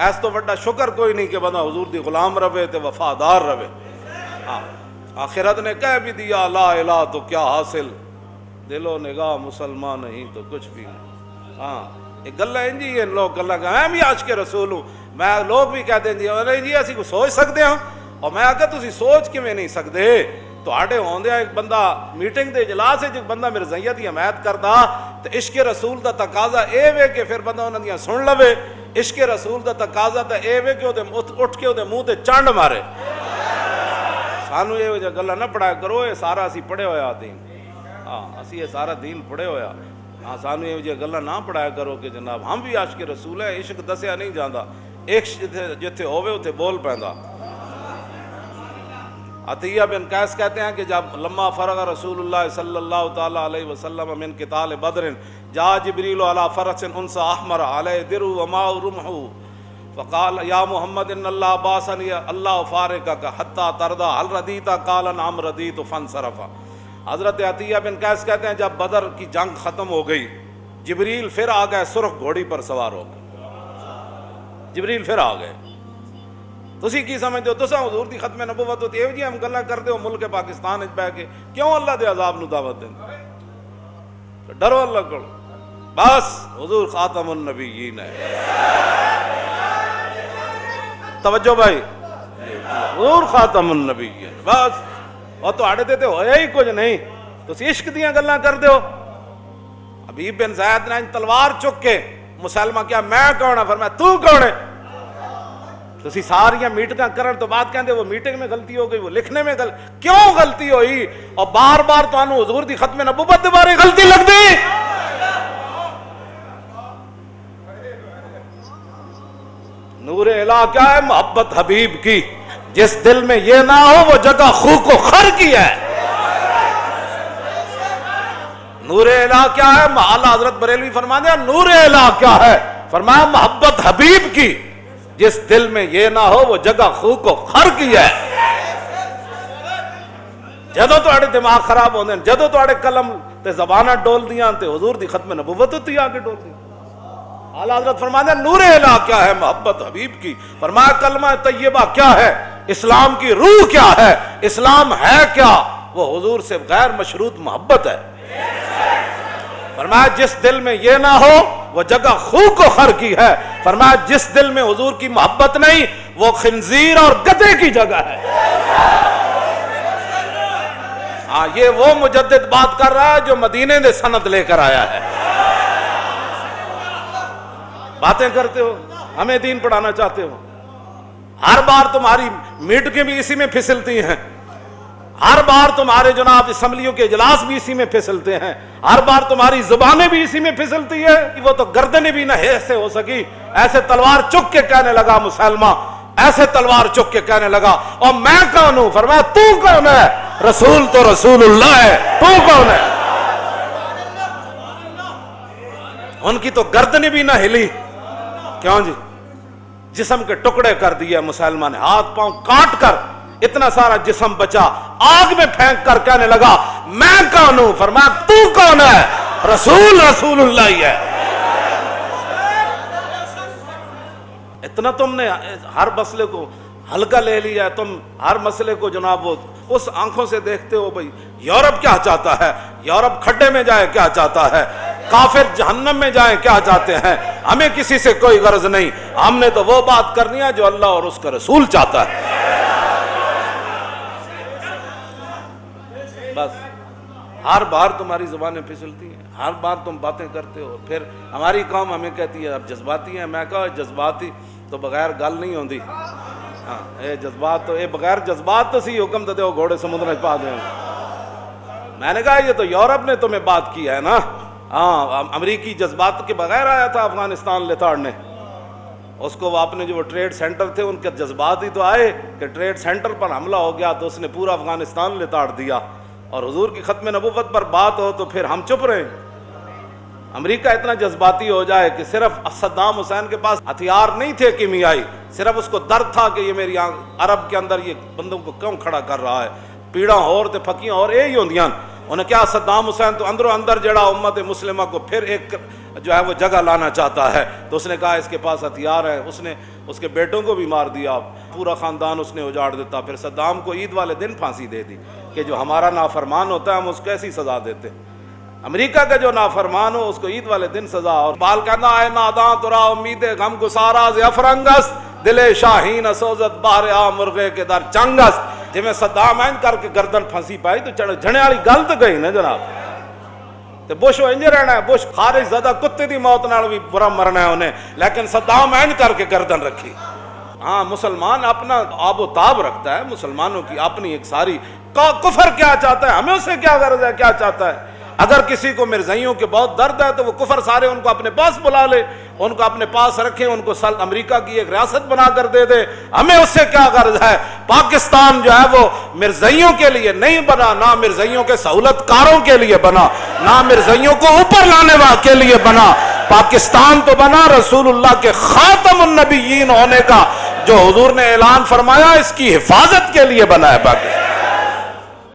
S تو بڑا شکر کوئی نہیں کہ بندہ حضور دی غلام رہے تے وفادار رہے. ہاں آخرت نے کہہ بھی دیا لا الہ تو کیا حاصل، دل و نگاہ مسلمان نہیں تو کچھ بھی نہیں. ہاں یہ گلا انجی ہے، لوگ گلا کہ میں بھی عاشق رسول ہوں. میں لوگ بھی کہتے ہیں ارے جی اسی کو سوچ سکتے ہوں، اور میں آگے تسی سوچ کیویں نہیں سکتے. تواڈے ہوندے ایک بندہ میٹنگ دے اجلاس وچ بندہ مرزائیت دی حمایت کردا تے عشق رسول دا تقاضا اے وے کہ پھر بندہ انہاں دیاں سن لوے. عشق رسول دا تقاضا تے اے وے کہ او دے اٹھ کے او دے منہ تے چنڈ مارے. سانو یہ جہ گلا نہ پڑھایا کرو، یہ سارا اسی پڑھے ہویا دین. ہاں اسی یہ سارا دین پڑھے ہویا. ہاں سانو یہ جہ گلا نہ پڑھایا کرو کہ جناب ہم بھی عاشق رسول ہے. عشق دسیا نہیں جاندا، عشق جتھے ہووے اتھے بول پیندا. عطیہ بن قیس کہتے ہیں کہ جب لما فرغ رسول اللہ صلی اللہ تعالی علیہ وسلم من قتال بدر جاء جبریل علی فرس انثى احمر علیہ درع وماء رمح فقال یا محمد ان اللہ باسنی اللہ فارقک حتی ترضى هل رضیت قال نعم رضیت فانصرف. حضرت عطیہ بن قیس کہتے ہیں جب بدر کی جنگ ختم ہو گئی، جبریل پھر آ گئے، سرخ گھوڑی پر سوار ہو گئے. جبریل پھر آ گئے. تسی کی سمجھتے ہو؟ تساں حضور دی ختم نبوت ہوتی ہے جی ہم گلاں کردے ہو ملک پاکستان وچ بیٹھ کے کیوں اللہ دے عذاب نو دعوت دیندے؟ ڈرو اللہ کو. بس حضور خاتم النبیین ہے. توجہ بھائی، حضور خاتم النبیین بس. اور تواڈے تے ہویا ہی کچھ نہیں، تسی عشق دیاں گلاں کردے ہو. حبیب بن زید نے تلوار چک کے مسلمہ کیا میں کون ہاں؟ فرمایا تو کون ہے؟ تسی ساریاں میٹنگاں کرن تو بعد کہندے وہ میٹنگ میں غلطی ہو گئی، وہ لکھنے میں کیوں غلطی ہوئی؟ اور بار بار تانوں حضور دی ختم نبوت دے بارے غلطی لگدی. نور الہ کیا ہے؟ محبت حبیب کی. جس دل میں یہ نہ ہو وہ جگہ خو کو خر کی ہے. نور الہ کیا ہے؟ اعلیٰ حضرت بریلوی فرماتے ہیں نور الہ کیا ہے؟ فرمایا محبت حبیب کی. جس دل میں یہ نہ ہو وہ جگہ خو کو خر کی ہے. جدو تواڈے دماغ خراب ہوندے ہیں، جدو تواڈے قلم تے زباناں ڈول دیاں تے حضور دی ختم نبوت تے آ کے ڈول دیاں. اعلیٰ حضرت فرماتے ہیں نور الہ کیا ہے؟ محبت حبیب کی. فرمایا کلمہ طیبہ کیا ہے؟ اسلام کی روح کیا ہے؟ اسلام ہے کیا؟ وہ حضور سے غیر مشروط محبت ہے. فرمایا جس دل میں یہ نہ ہو وہ جگہ خو کو خر کی ہے. فرمایا جس دل میں حضور کی محبت نہیں وہ خنزیر اور گدھے کی جگہ ہے. ہاں یہ وہ مجدد بات کر رہا ہے جو مدینے سے سند لے کر آیا ہے. باتیں کرتے ہو، ہمیں دین پڑھانا چاہتے ہو. ہر بار تمہاری میٹنگیں بھی اسی میں پھسلتی ہیں، ہر بار تمہارے جناب اسمبلیوں کے اجلاس بھی اسی میں پھسلتے ہیں، ہر بار تمہاری زبانیں بھی اسی میں پھسلتی ہے. وہ تو گردنیں بھی نہ ایسے ہو سکی. ایسے تلوار چک کے کہنے لگا مسلمہ، ایسے تلوار چک کے کہنے لگا اور میں کون ہوں؟ فرمایا تو کون ہے؟ رسول تو رسول اللہ ہے، تو کون ہے؟ ان کی تو گردنیں بھی نہ ہلی. کیوں جی؟ جسم کے ٹکڑے کر دیے مسلمہ نے، ہاتھ پاؤں کاٹ کر اتنا سارا جسم بچا، آگ میں پھینک کر کہنے لگا میں کون ہوں؟ فرمایا تو کون ہے؟ رسول رسول اللہ ہی ہے. اتنا تم نے ہر مسئلے کو ہلکا لے لیا ہے. تم ہر مسئلے کو جناب وہ اس آنکھوں سے دیکھتے ہو بھئی یورپ کیا چاہتا ہے، یورپ کھڈے میں جائے کیا چاہتا ہے، کافر جہنم میں جائیں کیا چاہتے ہیں. ہمیں کسی سے کوئی غرض نہیں، ہم نے تو وہ بات کرنی ہے جو اللہ اور اس کا رسول چاہتا ہے. بس ہر بار تمہاری زبانیں پھسلتی ہیں، ہر بار تم باتیں کرتے ہو. پھر ہماری قوم ہمیں کہتی ہے اب جذباتی ہیں. میں کہا جذباتی تو بغیر گل نہیں ہوندی. ہاں اے جذبات تو اے بغیر جذبات تو سی حکم دے ہو گھوڑے سمندر میں پا دیں. میں نے کہا یہ تو یورپ نے تمہیں بات کی ہے نا. ہاں امریکی جذبات کے بغیر آیا تھا افغانستان لتاڑنے. اس کو وہ اپنے جو ٹریڈ سینٹر تھے ان کے جذبات ہی تو آئے کہ ٹریڈ سینٹر پر حملہ ہو گیا تو اس نے پورا افغانستان لتاڑ دیا. اور حضور کی ختم نبوت پر بات ہو تو پھر ہم چپ رہے. امریکہ اتنا جذباتی ہو جائے کہ صرف صدام حسین کے پاس ہتھیار نہیں تھے کیمیائی، صرف اس کو درد تھا کہ یہ میری عرب کے اندر یہ بندوں کو کیوں کھڑا کر رہا ہے. پیڑاں اور تے پھکیاں اور یہی ہوندیاں. انہیں کیا صدام حسین تو اندروں اندر جڑا امت مسلمہ کو پھر ایک جو ہے وہ جگہ لانا چاہتا ہے، تو اس نے کہا اس کے پاس ہتھیار ہے، اس نے اس کے بیٹوں کو بھی مار دیا، پورا خاندان اس نے اجاڑ دیتا۔ پھر صدام کو عید والے دن پھانسی دے دی کہ جو ہمارا نافرمان ہوتا ہے ہم اس کو کیسی سزا دیتے، امریکہ کا جو نافرمان ہو اس کو عید والے دن سزا۔ اور بال کہنا اے ناداں ترا امید غم گسارا ز افرنگست، دل شاہین اسوزت باہر آ مرغے کے در چنگست۔ جی میں صدام این کر کے گردن پھنسی پائی تو جھنے والی گل تو گئی نا جناب، تے بش انج رہنا ہے، بش خارج زدہ کتے دی موت نال بھی برا مرنا ہے انہیں، لیکن صدام این کر کے گردن رکھی۔ ہاں مسلمان اپنا آب و تاب رکھتا ہے، مسلمانوں کی اپنی ایک ساری کفر کیا چاہتا ہے، ہمیں اس سے کیا غرض ہے، کیا چاہتا ہے۔ اگر کسی کو مرزائیوں کے بہت درد ہے تو وہ کفر سارے ان کو اپنے پاس بلا لے، ان کو اپنے پاس رکھیں، ان کو امریکہ کی ایک ریاست بنا کر دے دے، ہمیں اس سے کیا غرض ہے۔ پاکستان جو ہے وہ مرزائیوں کے لیے نہیں بنا، نہ مرزائیوں کے سہولت کاروں کے لیے بنا، نہ مرزائیوں کو اوپر لانے کے لیے بنا۔ پاکستان تو بنا رسول اللہ کے خاتم النبیین ہونے کا، جو حضور نے اعلان فرمایا اس کی حفاظت کے لیے بنا ہے پاکستان۔